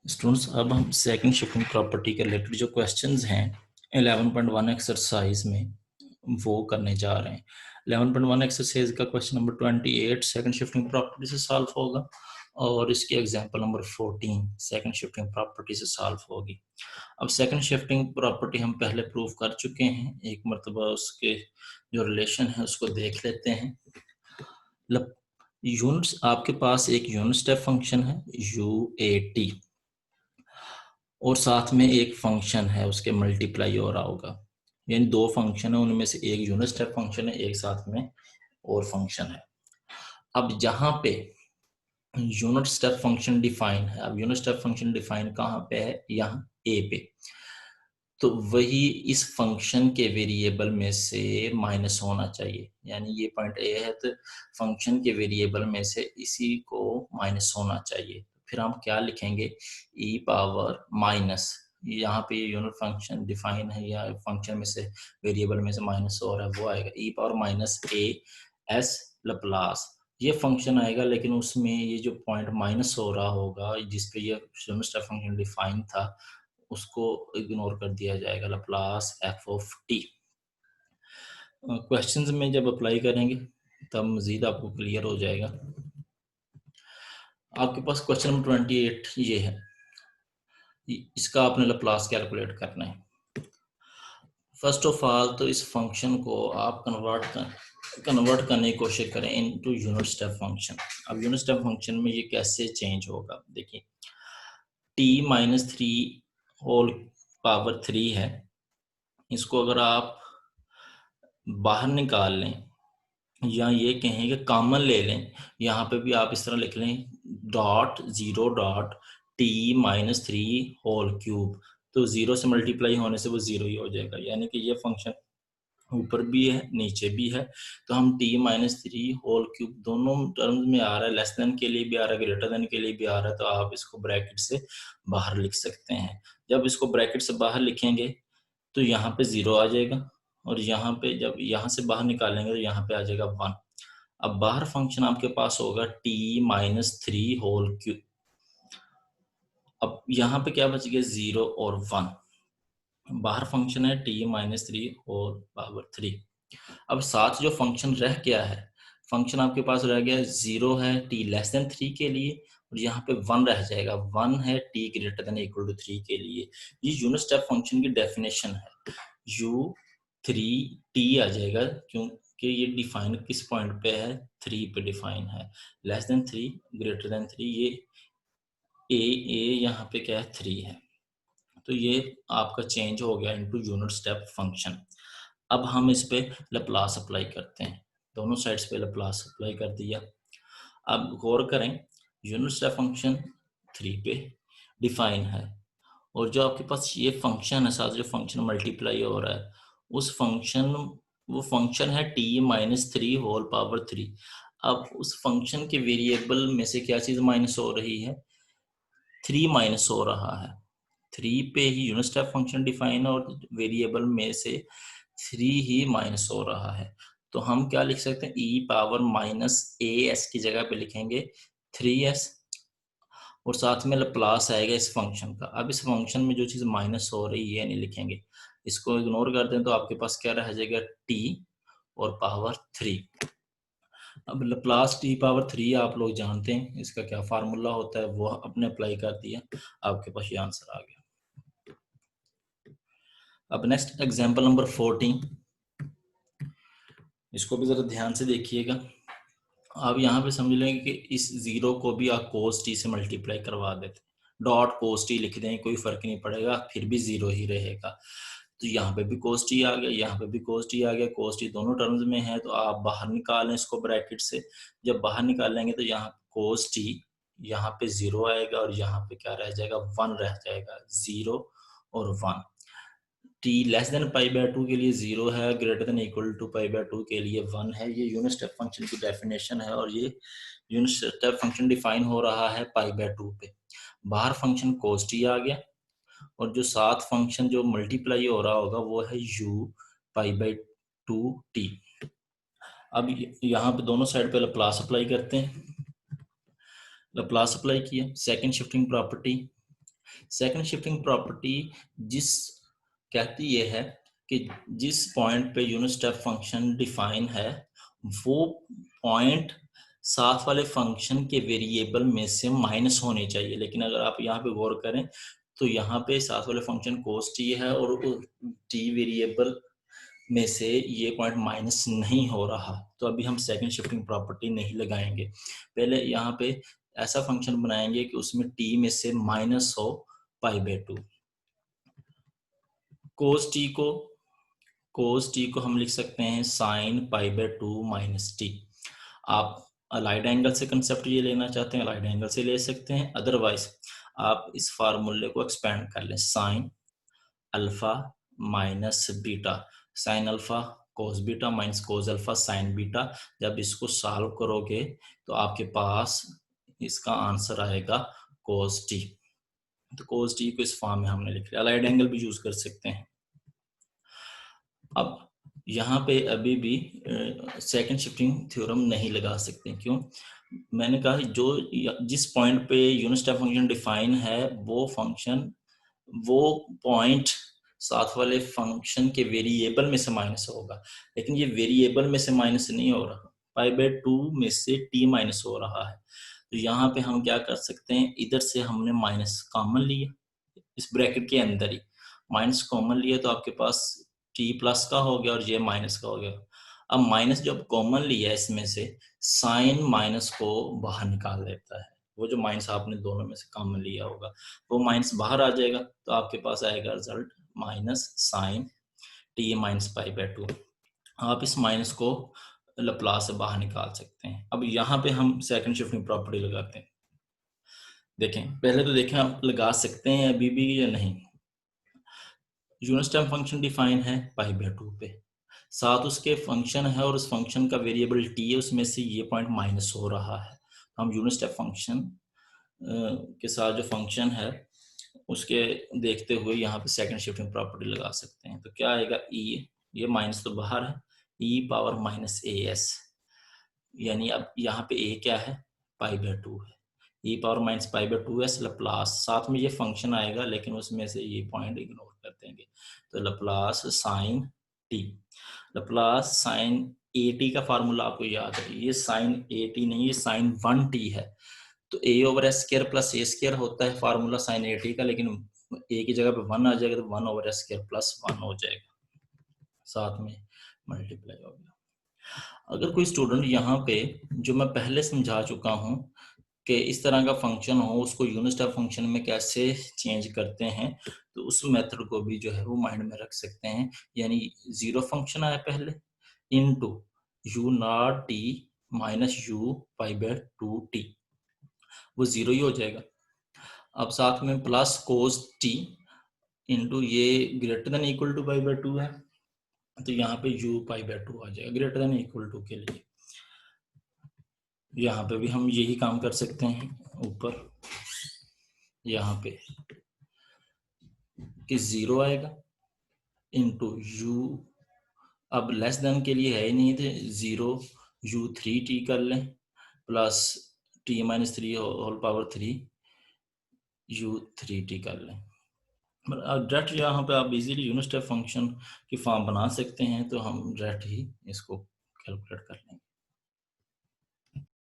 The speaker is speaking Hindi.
स्टूडेंट्स, अब हम सेकंड शिफ्टिंग प्रॉपर्टी के रिलेटेड जो क्वेश्चंस हैं 11.1 एक्सरसाइज में वो करने जा रहे हैं। 11.1 एक्सरसाइज का question number 28 second shifting property से सॉल्व होगा और इसकी example number 14 second shifting property से सॉल्व होगी। अब सेकंड शिफ्टिंग प्रॉपर्टी हम पहले प्रूव कर चुके हैं, एक मरतबा उसके जो रिलेशन है उसको देख लेते हैं। यूनिट्स, आपके पास एक यूनिट स्टेप फंक्शन है UAT और साथ में एक फंक्शन है उसके मल्टीप्लाई हो रहा होगा, यानी दो फंक्शन है, उनमें से एक यूनिट स्टेप फंक्शन है, एक साथ में और फंक्शन है। अब जहां पे यूनिट स्टेप फंक्शन डिफाइन है, अब यूनिट स्टेप फंक्शन डिफाइन कहाँ पे है, यहाँ ए पे, तो वही इस फंक्शन के वेरिएबल में से माइनस होना चाहिए, यानी ये पॉइंट ए है तो फंक्शन के वेरिएबल में से इसी को माइनस होना चाहिए। फिर हम क्या लिखेंगे, ई पावर माइनस, यहाँ पे यूनिट फंक्शन डिफाइन है या फंक्शन में से वेरिएबल में से माइनस हो रहा है, वो आएगा e power minus a s Laplace, ये फंक्शन आएगा। लेकिन उसमें ये जो पॉइंट माइनस हो रहा होगा जिसपे ये यूनिट स्टेप फंक्शन डिफाइन था उसको इग्नोर कर दिया जाएगा, Laplace F of T. Questions में जब अप्लाई करेंगे तब मजीद आपको क्लियर हो जाएगा। आपके पास क्वेश्चन नंबर 28 ये है, इसका आपने लप्लास कैलकुलेट करना है। फर्स्ट ऑफ ऑल तो इस फंक्शन को आप कन्वर्ट करने की कोशिश करें इनटू यूनिट स्टेप फंक्शन। अब यूनिट स्टेप फंक्शन में ये कैसे चेंज होगा, देखिए t-3 होल पावर 3 है, इसको अगर आप बाहर निकाल लें या ये कहें कि कॉमन ले लें, यहाँ पे भी आप इस तरह लिख लें dot 0 dot t-3 whole cube, तो 0 से मल्टीप्लाई होने से वो 0 ही हो जाएगा, यानी कि ये फंक्शन ऊपर भी है नीचे भी है। तो हम t-3 होल क्यूब दोनों टर्म्स में आ रहा है, लेस देन के लिए भी आ रहा है, ग्रेटर देन के लिए भी आ रहा है, तो आप इसको ब्रैकेट से बाहर लिख सकते हैं। जब इसको ब्रैकेट से बाहर लिखेंगे तो यहाँ पे 0 आ जाएगा और यहाँ पे जब यहाँ से बाहर निकालेंगे तो यहाँ पे आ जाएगा 1। अब बाहर फंक्शन आपके पास होगा t-3 होल क्यूब। अब यहाँ पे क्या बच गया, 0 और 1। बाहर फंक्शन है t-3 होल पावर 3। अब साथ जो फंक्शन रह गया है, फंक्शन आपके पास रह गया 0 है t 3 के लिए और यहाँ पे 1 रह जाएगा, 1 है t= 3 के लिए। ये यूनिट स्टेप फंक्शन की डेफिनेशन है, u3t आ जाएगा क्योंकि ये डिफाइन किस पॉइंट पे है, 3 पे डिफाइन है, <3 3, ये ए यहाँ पे क्या है, 3 है। तो ये आपका चेंज हो गया इनटू यूनिट स्टेप फंक्शन। अब हम इस पे लप्लास अप्लाई करते हैं, दोनों साइड्स पे लप्लास अप्लाई कर दिया। अब गौर करें, यूनिट स्टेप फंक्शन 3 पे डिफाइन है और जो आपके पास ये फंक्शन है, साथ जो फंक्शन मल्टीप्लाई हो रहा है उस फंक्शन, वो फंक्शन है t-3 होल पावर 3। अब उस फंक्शन के वेरिएबल में से क्या चीज माइनस हो रही है, 3 माइनस हो रहा है। 3 पे ही यूनिट स्टेप फंक्शन डिफाइन है और वेरिएबल में से 3 ही माइनस हो रहा है, तो हम क्या लिख सकते हैं, e पावर माइनस as की जगह पे लिखेंगे 3s और साथ में प्लस आएगा इस फंक्शन का। अब इस फंक्शन में जो चीज माइनस हो रही है नहीं लिखेंगे, इसको इग्नोर कर दें तो आपके पास क्या रह जाएगा, t और पावर 3। अब लप्लास t पावर 3 आप लोग जानते हैं इसका क्या फार्मूला होता है, वो अपने अप्लाई कर दिया, आपके पास ये आंसर आ गया। अब नेक्स्ट एग्जांपल नंबर 14, इसको भी जरा ध्यान से देखिएगा। आप यहाँ पे समझ लेंगे कि इस 0 को भी आप cos t से मल्टीप्लाई करवा देते, डॉट cos t लिख दें, कोई फर्क नहीं पड़ेगा, फिर भी 0 ही रहेगा। तो यहाँ पे भी cos t आ गया, यहाँ पे भी cos t आ गया, cos t दोनों टर्म्स में है, तो आप बाहर निकालें इसको ब्रैकेट से। जब बाहर निकालेंगे तो यहाँ cos t, यहाँ पे 0 आएगा और यहाँ पे क्या रह जाएगा, 1 रह जाएगा, 0 और 1। t<π/2 के लिए 0 है, >π/2 के लिए 1 है। ये यूनिट स्टेप फंक्शन की डेफिनेशन है और ये यूनिट स्टेप फंक्शन डिफाइन हो रहा है π/2 पे। बाहर फंक्शन cos t आ गया और जो साथ फंक्शन जो मल्टीप्लाई हो रहा होगा वो है u π/2t। अब यहाँ पे दोनों साइड पे लप्लास अप्लाई करते हैं। लप्लास अप्लाई किया, second shifting property second shifting property जिस कहती ये है कि जिस पॉइंट पे यूनिट स्टेप फंक्शन डिफाइन है वो पॉइंट साथ वाले फंक्शन के वेरिएबल में से माइनस होने चाहिए। लेकिन अगर आप यहाँ पे गौर करें तो यहाँ पे साथ वाले फंक्शन cos t है और t वेरिएबल में से ये पॉइंट माइनस नहीं हो रहा, तो अभी हम सेकंड शिफ्टिंग प्रॉपर्टी नहीं लगाएंगे। पहले यहाँ पे ऐसा फंक्शन बनाएंगे कि उसमें t में से माइनस हो π/2। cos t को हम लिख सकते हैं sin π/2 माइनस टी। आप अलाइड एंगल से कंसेप्ट ये लेना चाहते हैं अलाइड एंगल से ले सकते हैं, अदरवाइज आप इस फार्मूले को एक्सपेंड कर लें, sine alpha minus beta, sine alpha cos beta minus cos alpha sign beta. जब इसको सॉल्व करोगे तो आपके पास इसका आंसर आएगा कोस टी। तो कोस टी को इस फॉर्म में हमने लिख लिया। अलाइड एंगल भी यूज कर सकते हैं। अब यहाँ पे अभी भी सेकंड शिफ्टिंग थ्योरम नहीं लगा सकते। क्यों? मैंने कहा जो जिस पॉइंट पे यूनिट स्टेप फंक्शन डिफाइन है वो पॉइंट साथ वाले फंक्शन के वेरिएबल में से माइनस होगा, लेकिन ये वेरिएबल में से माइनस नहीं हो रहा, π/2 में से t माइनस हो रहा है। तो यहाँ पे हम क्या कर सकते हैं, इधर से हमने माइनस कॉमन लिया, इस ब्रैकेट के अंदर ही माइनस कॉमन लिया तो आपके पास t प्लस का हो गया और ये माइनस का हो गया। अब माइनस जब कॉमन लिया इसमें से साइन माइनस को बाहर निकाल देता है, वो जो माइनस आपने दोनों में से कॉमन लिया होगा वो माइनस बाहर आ जाएगा, तो आपके पास आएगा result minus sine t minus π/2। आप इस माइनस को लप्लास से बाहर निकाल सकते हैं। अब यहाँ पे हम सेकंड शिफ्टिंग प्रॉपर्टी लगाते हैं। देखें, पहले तो देखें आप लगा सकते हैं अभी भी या नहीं। यूनिट स्टेप फंक्शन डिफाइन है π/2 पे, साथ उसके फंक्शन है और उस फंक्शन का वेरिएबल t है, उसमें से ये पॉइंट माइनस हो रहा है। हम यूनिट स्टेप फंक्शन के साथ जो फंक्शन है उसके देखते हुए यहाँ पे सेकंड शिफ्टिंग प्रॉपर्टी लगा सकते हैं। तो क्या आएगा, e, ये माइनस तो बाहर है, e⁻−as, यानी अब यहाँ पे a क्या है, π/2 है, e⁻−π/2s लप्लास, साथ में ये फंक्शन आएगा लेकिन उसमें से ये पॉइंट इग्नोर कर देंगे, तो Laplace sine t. Laplace sine at का फार्मूला आपको याद है, ये साइन at नहीं, ये साइन 1t है। तो a/s² प्लस a² होता है फार्मूला साइन at का, लेकिन a की जगह पे 1 आ जाएगा तो 1/s² प्लस 1 हो जाएगा, साथ में मल्टीप्लाई हो गया। अगर कोई स्टूडेंट यहाँ पे, जो मैं पहले समझा चुका हूँ कि इस तरह का फंक्शन हो उसको यूनिट स्टेप फंक्शन में कैसे चेंज करते हैं, तो उस मेथड को भी जो है वो माइंड में रख सकते हैं। यानी जीरो फंक्शन आया पहले into u0t minus u π/2t, वो जीरो ही हो जाएगा। अब साथ में प्लस कोस t इंटू ये ग्रेटर देन इक्वल टू π/2 है, तो यहाँ पे u π/2 आ जाएगा ग्रेटर देन इक्वल टू के लिए। यहाँ पे भी हम यही काम कर सकते हैं, ऊपर यहाँ पे कि जीरो आएगा इंटू u, अब लेस देन के लिए है ही नहीं थे, 0 u3t कर लें plus t-3 whole power 3 u3t कर लें। डायरेक्ट यहाँ पे आप इजीली यूनिट स्टेप फंक्शन की फॉर्म बना सकते हैं, तो हम डायरेक्ट ही इसको कैलकुलेट कर लेंगे।